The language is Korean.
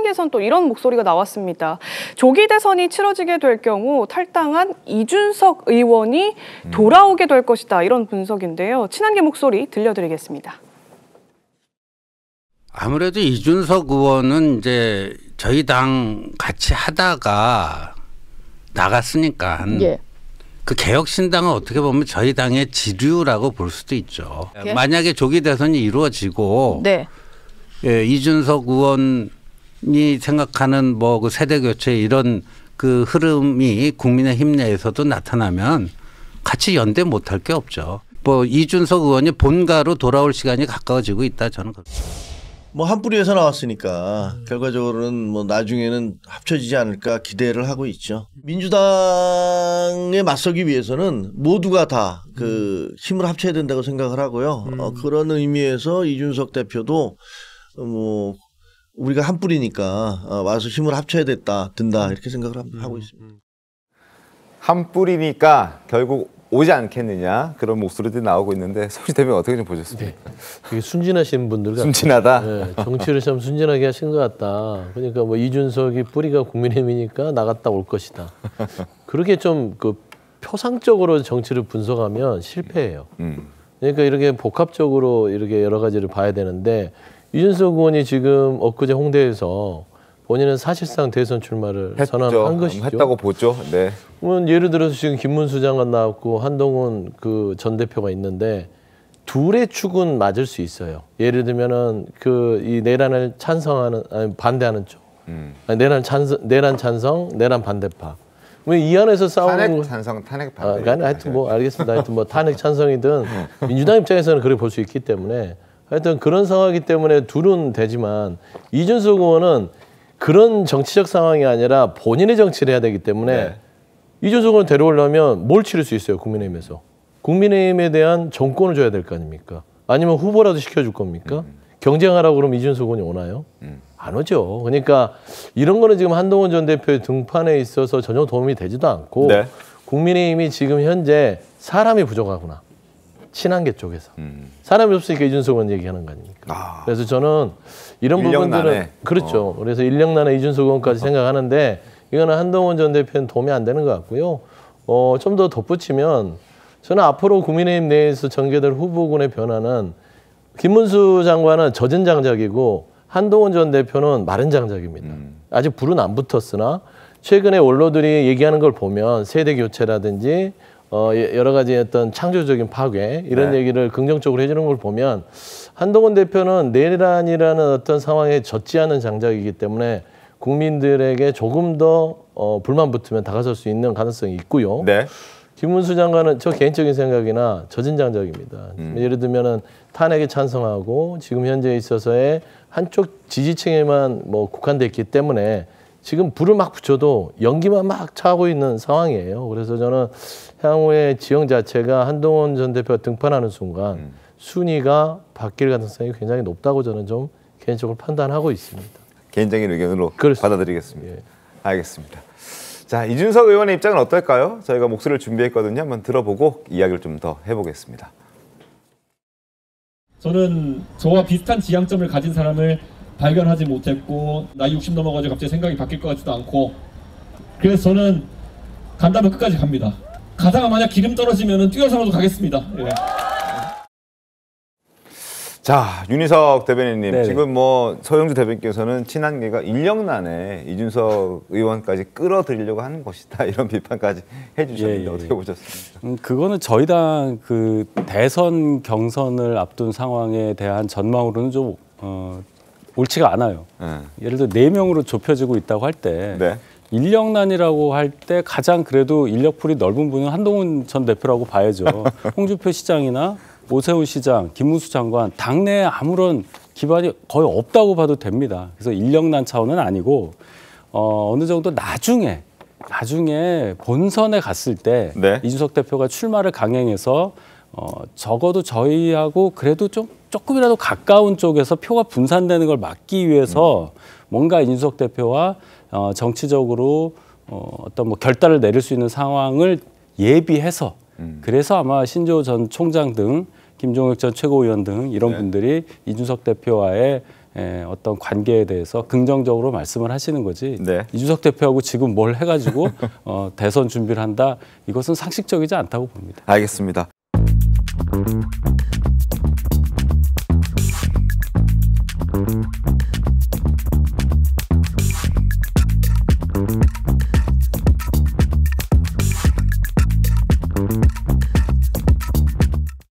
친한계에선 또 이런 목소리가 나왔습니다. 조기 대선이 치러지게 될 경우 탈당한 이준석 의원이 돌아오게 될 것이다. 이런 분석인데요. 친한계 목소리 들려드리겠습니다. 아무래도 이준석 의원은 이제 저희 당 같이 하다가 나갔으니까 예. 그 개혁신당은 어떻게 보면 저희 당의 지류라고 볼 수도 있죠. 예? 만약에 조기 대선이 이루어지고 네. 예, 이준석 의원이 생각하는 뭐 그 세대 교체 이런 그 흐름이 국민의힘 내에서도 나타나면 같이 연대 못할 게 없죠. 뭐 이준석 의원이 본가로 돌아올 시간이 가까워지고 있다 저는 그렇게. 뭐 한 뿌리에서 나왔으니까 결과적으로는 뭐 나중에는 합쳐지지 않을까 기대를 하고 있죠. 민주당에 맞서기 위해서는 모두가 다 그 힘을 합쳐야 된다고 생각을 하고요. 그런 의미에서 이준석 대표도 뭐 우리가 한 뿌리니까 와서 힘을 합쳐야 된다 이렇게 생각을 하고 있습니다. 한 뿌리니까 결국 오지 않겠느냐 그런 목소리들이 나오고 있는데 서울시 대표는 어떻게 좀 보셨습니까? 네. 되게 순진하신 분들 같아요. 순진하다? 네, 정치를 참 순진하게 하신 것 같다. 그러니까 뭐 이준석이 뿌리가 국민의힘이니까 나갔다 올 것이다. 그렇게 좀 그 표상적으로 정치를 분석하면 실패해요. 그러니까 이렇게 복합적으로 이렇게 여러 가지를 봐야 되는데 이준석 의원이 지금 엊그제 홍대에서 본인은 사실상 대선 출마를 선언한 것이죠. 했다고 보죠. 네. 예를 들어서 지금 김문수 장관 나왔고 한동훈 그 전 대표가 있는데 둘의 축은 맞을 수 있어요. 예를 들면은 그 이 내란을 찬성하는 아니 반대하는 쪽, 아니, 내란 찬성, 내란 반대파. 이 안에서 싸우는 탄핵 찬성, 탄핵 반대. 하여튼 뭐 알겠습니다. 하여튼 뭐 탄핵 찬성이든 민주당 입장에서는 그렇게 볼 수 있기 때문에 하여튼 그런 상황이기 때문에 둘은 되지만 이준석 의원은 그런 정치적 상황이 아니라 본인의 정치를 해야 되기 때문에 네. 이준석 의원 데려오려면 뭘 치를 수 있어요, 국민의힘에서. 국민의힘에 대한 정권을 줘야 될 거 아닙니까? 아니면 후보라도 시켜줄 겁니까? 경쟁하라고 그러면 이준석 의원이 오나요? 안 오죠. 그러니까 이런 거는 지금 한동훈 전 대표의 등판에 있어서 전혀 도움이 되지도 않고 네. 국민의힘이 지금 현재 사람이 부족하구나. 친한계 쪽에서. 사람이 없으니까 이준석 의원 얘기하는 거 아닙니까? 그래서 저는 이런 부분들은 그렇죠. 그래서 인력난에 이준석 의원까지 생각하는데 이거는 한동훈 전 대표는 도움이 안 되는 것 같고요. 좀 더 덧붙이면 저는 앞으로 국민의힘 내에서 전개될 후보군의 변화는 김문수 장관은 젖은 장작이고 한동훈 전 대표는 마른 장작입니다. 아직 불은 안 붙었으나 최근에 원로들이 얘기하는 걸 보면 세대 교체라든지 여러 가지 어떤 창조적인 파괴 이런 네. 얘기를 긍정적으로 해주는 걸 보면 한동훈 대표는 내란이라는 어떤 상황에 젖지 않은 장작이기 때문에 국민들에게 조금 더 불만 붙으면 다가설 수 있는 가능성이 있고요. 네. 김문수 장관은 저 개인적인 생각이나 젖은 장작입니다. 예를 들면은 탄핵에 찬성하고 지금 현재에 있어서의 한쪽 지지층에만 뭐 국한돼 있기 때문에 지금 불을 막 붙여도 연기만 막 차고 있는 상황이에요. 그래서 저는 향후에 지형 자체가 한동훈 전 대표가 등판하는 순간 순위가 바뀔 가능성이 굉장히 높다고 저는 좀 개인적으로 판단하고 있습니다. 개인적인 의견으로 그렇습니다. 받아들이겠습니다. 예. 알겠습니다. 자, 이준석 의원의 입장은 어떨까요? 저희가 목소리를 준비했거든요. 한번 들어보고 이야기를 좀 더 해보겠습니다. 저는 저와 비슷한 지향점을 가진 사람을 발견하지 못했고 나이 60 넘어가지고 갑자기 생각이 바뀔 것 같지도 않고 그래서 저는 간다면 끝까지 갑니다. 가다가 만약 기름 떨어지면 뛰어서라도 가겠습니다. 예. 자, 윤희석 대변인님, 네네. 지금 뭐 서영주 대변인께서는 친한계가 인력난에 이준석 의원까지 끌어들이려고 하는 것이다 이런 비판까지 해주셨는데 어떻게 보셨습니까? 그거는 저희 당 그 대선 경선을 앞둔 상황에 대한 전망으로는 좀 옳지가 않아요. 예를 들어 4명으로 좁혀지고 있다고 할 때 네. 인력난이라고 할 때 가장 그래도 인력풀이 넓은 분은 한동훈 전 대표라고 봐야죠. 홍준표 시장이나 오세훈 시장, 김문수 장관 당내에 아무런 기반이 거의 없다고 봐도 됩니다. 그래서 인력난 차원은 아니고 어느 정도 나중에 본선에 갔을 때 네. 이준석 대표가 출마를 강행해서 적어도 저희하고 그래도 조금이라도 가까운 쪽에서 표가 분산되는 걸 막기 위해서 뭔가 이준석 대표와 정치적으로 어떤 뭐 결단을 내릴 수 있는 상황을 예비해서 그래서 아마 신조 전 총장 등 김종혁 전 최고위원 등 이런 네. 분들이 이준석 대표와의 어떤 관계에 대해서 긍정적으로 말씀을 하시는 거지. 네. 이준석 대표하고 지금 뭘 해가지고 대선 준비를 한다. 이것은 상식적이지 않다고 봅니다. 알겠습니다.